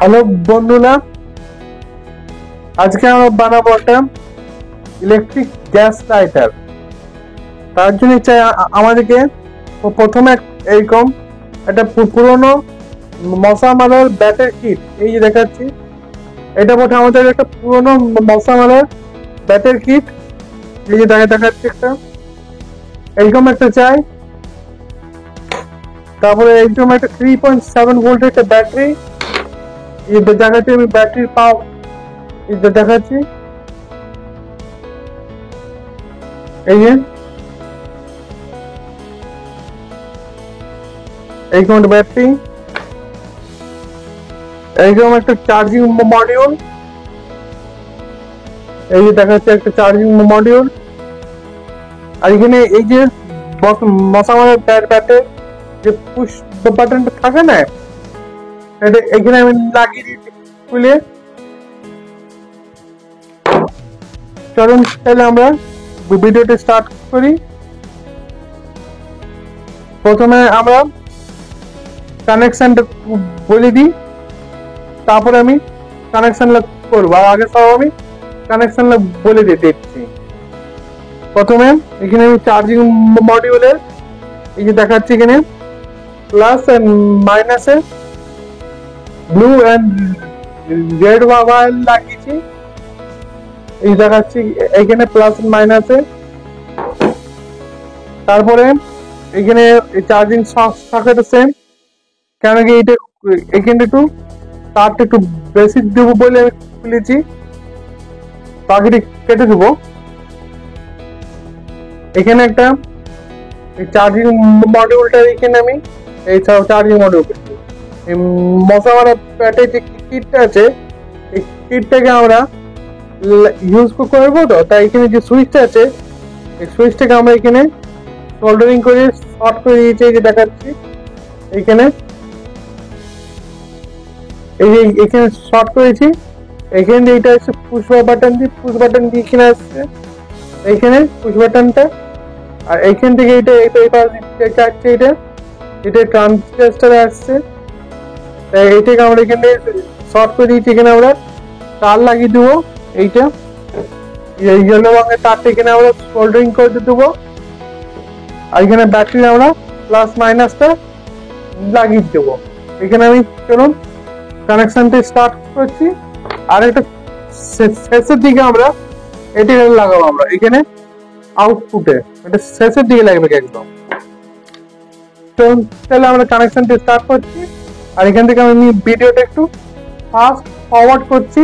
Hello বন্ধুরা, আজকে আমরা বানাবো একটা ইলেকট্রিক গ্যাস লাইটার। তার জন্য চাই আমাদেরকে প্রথমে এইরকম একটা পুরোনো মশা মারার ব্যাটের কিট। এই যে দেখাচ্ছি, এটা বটে আমাদের একটা পুরোনো মশা মারার ব্যাটের কিট। এই যে দেখাচ্ছি একটা এইরকম একটা চাই। তারপরে এইরকম একটা 3.7 ভোল্টের একটা ব্যাটারি। এই দেখাচ্ছি আমি ব্যাটারির পাওয়ার দেখাচ্ছি। এই যে এইরকম একটা ব্যাটারি, এইরকম একটা চার্জিং মডিউল। এই যে দেখাচ্ছে একটা চার্জিং মডিউল। আর এখানে এই যে মশা মারার ব্যাটের যে পুশ বাটনটা থাকে না, এটা এখানে আমি লাগিয়ে দিয়েছি খুলে। চলুন তাহলে আমরা ভিডিওটা স্টার্ট করি। প্রথমে আমরা কানেকশনটা বলে দিই, তারপরে আমি কানেকশন করবো। আর আগে সব আমি কানেকশন বলে দিচ্ছি। প্রথমে এখানে আমি চার্জিং মডিউলের এই যে দেখাচ্ছি, এখানে প্লাস এন্ড মাইনাসে ব্লু এন্ড রেড ওয়্যার লাগিয়েছি। এই দেখাচ্ছি এখানে প্লাস মাইনাসে। তারপরে এখানে চার্জিং সকেট সেম, কেন কি এটা এখানে একটু তারটা একটু বেশি দেবো বলে আমি খুলেছি, বাকিটি কেটে দেবো। এখানে একটা চার্জিং মডিউলটা এখানে আমি এই চার্জিং মডিউল মশা মারা প্যাটে যে কিটটা আছে, এই কিটটাকে আমরা ইউজ করবো। তো তাই এখানে যে সুইচটা আছে, এই সুইচটাকে আমরা এখানে সোল্ডারিং করে শর্ট করে দিয়েছি। এই যে দেখাচ্ছি এখানে, এই যে এখানে শর্ট করেছি। এখানে এইটা হচ্ছে পুশ বাটন দিয়ে এখানে আসছে, এইখানে পুশ বাটনটা। আর এইখান থেকে এটা যাচ্ছে, এটা ট্রানজিস্টর আসছে। তাই এইটাকে আমরা এখানে শর্ট করে দিয়েছি। এখানে আমরা তার লাগিয়ে দেবো। এইটা ইয়েলো রঙের তারটা এখানে আমরা সোল্ডারিং করে দেবো। আর এখানে ব্যাটারি আমরা প্লাস মাইনাসটা লাগিয়ে দেবো। এখানে আমি চলুন কানেকশনটা স্টার্ট করছি। আর একটা শেষের দিকে আমরা এটা লাগাবো, আমরা এখানে আউটপুটে এটা শেষের দিকে লাগবে একদম। তো তাহলে আমরা কানেকশনটা স্টার্ট করছি। আর এখান থেকে আমি ভিডিওটা একটু ফাস্ট ফরওয়ার্ড করছি।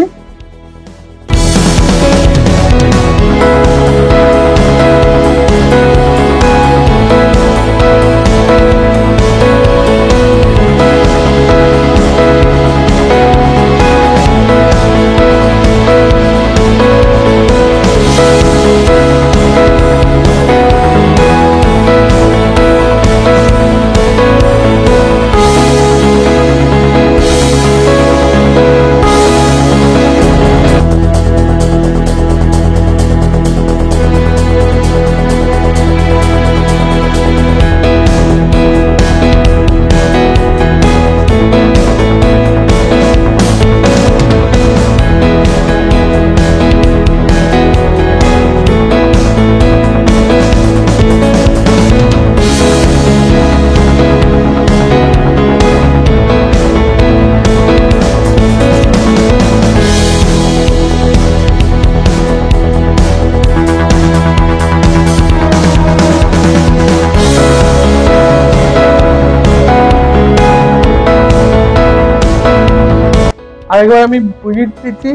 আরেকবার আমি বুঝিয়ে দিচ্ছি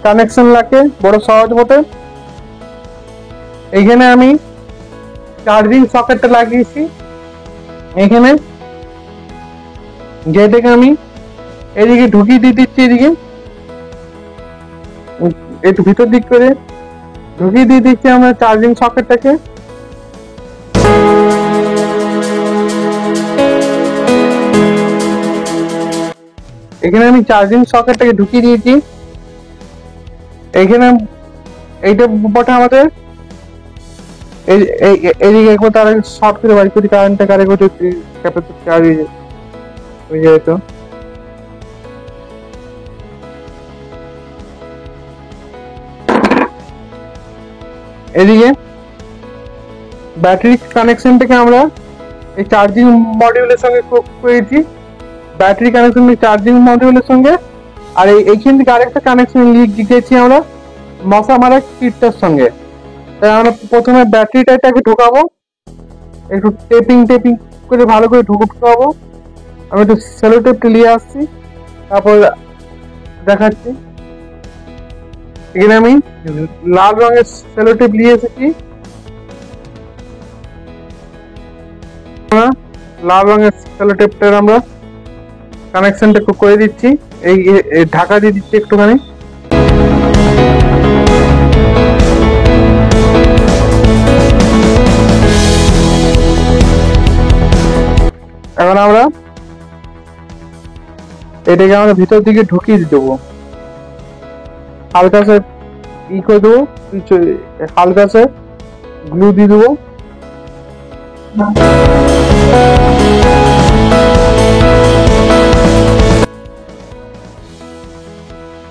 কানেকশন লাগে বড় সহজ মতে। এখানে আমি চার্জিং সকেটটা লাগিয়েছি। এখানে যেটাকে আমি এদিকে ঢুকিয়ে দিয়ে দিচ্ছি, এদিকে একটু ভিতর দিক করে ঢুকিয়ে দিয়ে দিচ্ছি আমরা চার্জিং সকেটটাকে। এখানে আমি চার্জিং সকেটটাকে ঢুকিয়ে দিয়েছি। এখানে এইটা বটে আমাদের এদিকে একবার তার শর্ট করে বাড়ি করি কারেন্টটা কারে করতে চার্জ হয়ে যেত। এদিকে ব্যাটারি কানেকশনটাকে আমরা এই চার্জিং মডিউলের সঙ্গে করেছি, ব্যাটারি কানেকশন চার্জিং মডিউলের সঙ্গে। আর এইখান থেকে আরেকটা কানেকশন লিখেছি আমরা মশা মারা কিটটার সঙ্গে। তাই আমরা প্রথমে ব্যাটারিটাকে ঢোকাবো, একটু টেপিং করে ভালো করে ঢুকাবো। আমি একটু সেলো টেপটা নিয়ে আসছি, তারপর দেখাচ্ছি। এখানে আমি লাল রঙের সেলো টেপ নিয়ে এসেছি, লাল রঙের সেলো টেপটার আমরা কানেকশনটা করে দিচ্ছি, এই ঢাকা দিয়ে দিচ্ছি একটুখানি। এখন আমরা এটাকে আমরা ভিতর দিকে ঢুকিয়ে দেবো, হালকা সে করে দেবো, হালকা সে গ্লু দিয়ে দেবো।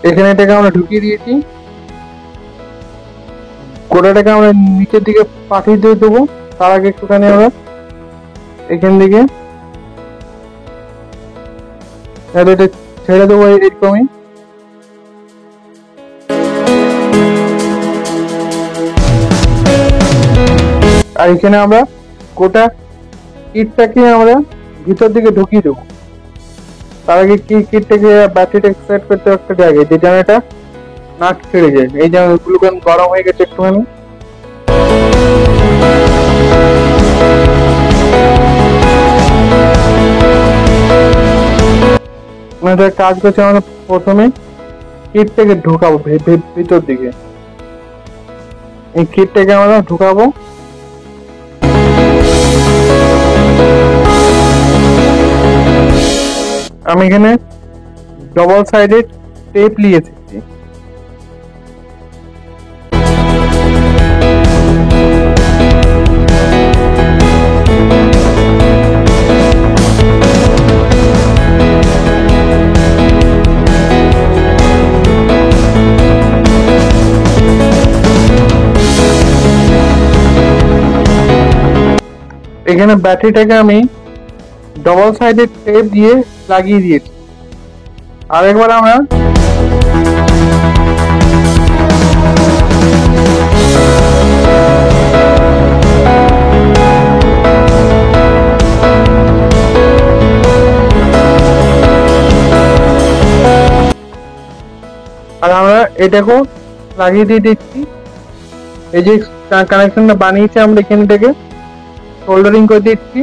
এখানে এটাকে আমরা ঢুকিয়ে দিয়েছি, গোটাটাকে আমরা নিচের দিকে পাঠিয়ে দিয়ে দেবো। তার আগে একটুখানি আমরা এখান থেকে এটা ছেড়ে দেবো এরকমই। আর এখানে আমরা গোটা কিটটাকে আমরা ভিতর দিকে ঢুকিয়ে দেবো। তার আগে কিটটাকে ব্যাটারিটা সেট করতে একটা জায়গায় যে যেন এটা না ছেড়ে যায়। এই যেমন গ্লুকন গরম হয়ে গেছে একটুখানি, কাজ করছে। আমরা প্রথমে কিটটাকে ঢুকাবো ভিতর দিকে, এই কিটটাকে আমরা ঢুকাবো। আমি এখানে ডবল সাইডেড টেপ নিয়ে এসেছি, এখানে ব্যাটারিটাকে আমি ডবল সাইডেড টেপ দিয়ে লাগিয়ে দিয়েছি। আরেকবার আমরা এটাকেও লাগিয়ে দিয়ে দিচ্ছি। এই যে কানেকশনটা বানিয়েছি আমরা এখান থেকে সোল্ডারিং করে দিচ্ছি।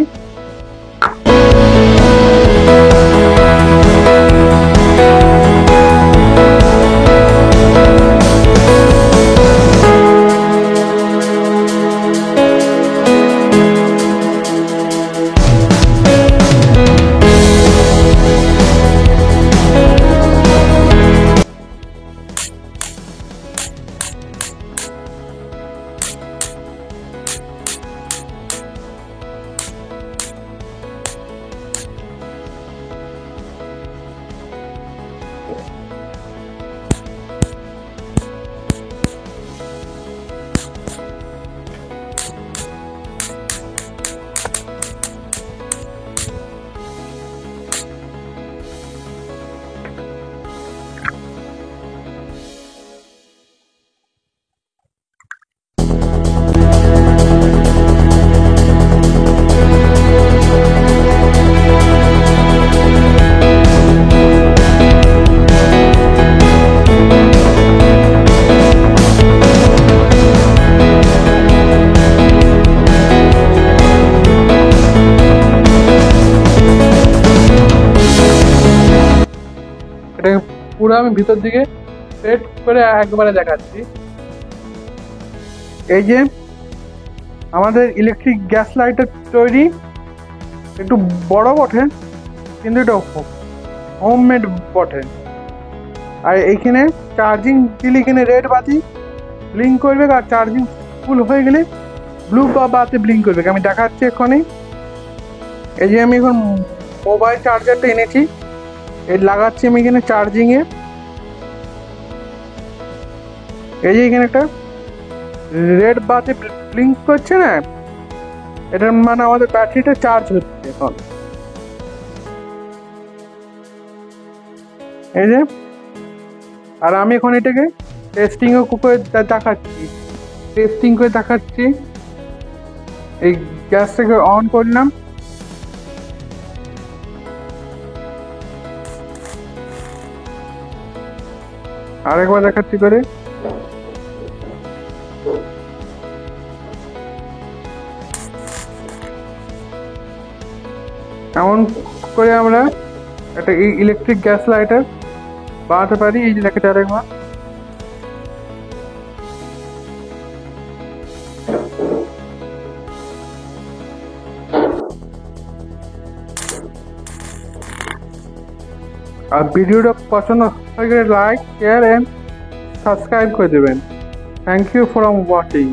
এটাকে পুরো আমি ভিতর দিকে সেট করে একবারে দেখাচ্ছি। এই যে আমাদের ইলেকট্রিক গ্যাস লাইটার তৈরি, একটু বড় বটে কিন্তু এটা হোমমেড বটে। আর এইখানে চার্জিং দিলে এখানে রেড বাতি ব্লিঙ্ক করবে, আর চার্জিং ফুল হয়ে গেলে ব্লু বাতি ব্লিঙ্ক করবে। আমি দেখাচ্ছি এক্ষুনি। এই যে আমি এখন মোবাইল চার্জারটা এনেছি, এই লাগাচ্ছি আমি এখানে চার্জিং এ। এই যে এখানে একটা রেড বাতি ব্লিঙ্ক করছে না, এটার মানে আমাদের ব্যাটারিটা চার্জ হচ্ছে এখন। এই যে, আর আমি এখন এটাকে টেস্টিংও করে দেখাচ্ছি, টেস্টিং করে দেখাচ্ছি। এই গ্যাসটাকে অন করলাম, আরেকবার দেখাচ্ছি করে। এমন করে আমরা একটা ইলেকট্রিক গ্যাস লাইটার বানাতে পারি। এই যে দেখেছি আরেকবার। আর ভিডিওটা পছন্দ হয়ে গেলে লাইক, শেয়ার এন্ড সাবস্ক্রাইব করে দেবেন। Thank you for watching.